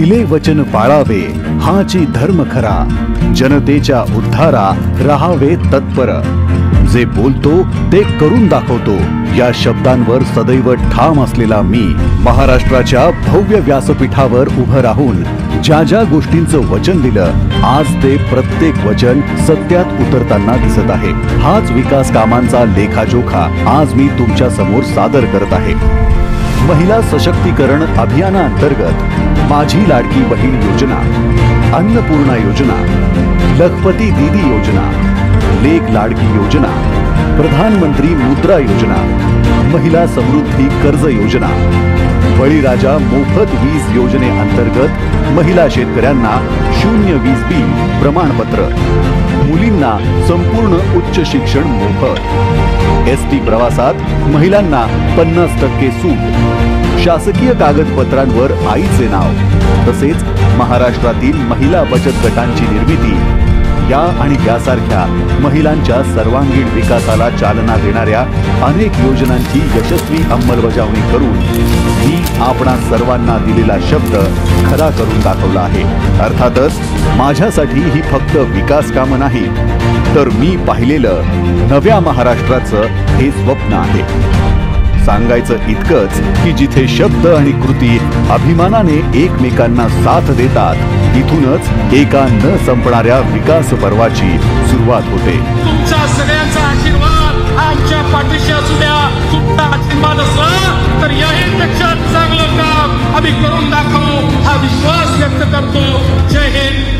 दिले वचन पाळावे हाची धर्म खरा, जनतेच्या उद्धारा रहावे तत्पर, जे बोलतो ते करून दाखवतो या शब्दांवर सदैव ठाम असलेला मी महाराष्ट्राच्या भव्य व्यासपीठावर उभं राहून ज्या ज्या गोष्टींचं वचन दिलं, आज ते प्रत्येक वचन सत्यात उतरताना दिसत आहे। हाच विकास कामांचा लेखाजोखा आज मी तुमच्या समोर सादर करत आहे। महिला सशक्तीकरण अभियानांतर्गत माझी लाडकी बहीण योजना, अन्नपूर्णा योजना, लखपती दीदी योजना, लेक लाडकी योजना, प्रधानमंत्री मुद्रा योजना, महिला समृद्धी कर्ज योजना, बळीराजा मोफत वीज योजनेअंतर्गत महिला शेतकऱ्यांना 0 वीज बिल प्रमाणपत्र, मुलींना संपूर्ण उच्च शिक्षण मोफत, एसटी प्रवासात महिलांना 50% सूट, शासकीय कागदपत्रांवर आईचे नाव, तसेच महाराष्ट्रातील महिला बचत गटांची निर्मिती या आणि यासारख्या महिलांच्या सर्वांगीण विकासाला चालना देणाऱ्या अनेक योजनांची यशस्वी अंमलबजावणी करून मी आपणा सर्वांना दिलेला शब्द खरा करून दाखवला आहे। अर्थातच माझ्यासाठी ही फक्त विकास कामं नाही, तर मी पाहिलेलं नव्या महाराष्ट्राचं हे स्वप्न आहे। सांगायचं इतकंच की जिथे शब्द आणि कृती अभिमानाने एकमेकांना साथ देतात, तिथूनच एका न संपणाऱ्या विकास पर्वाची सुरुवात होते। तुमचा सगळ्यांचा आशीर्वाद आमच्या पाठीशी असू द्या। तुमचा आशीर्वाद असला तर याहीपेक्षा चांगलं काम आम्ही करून दाखवू हा विश्वास व्यक्त करतो। जय हिंद।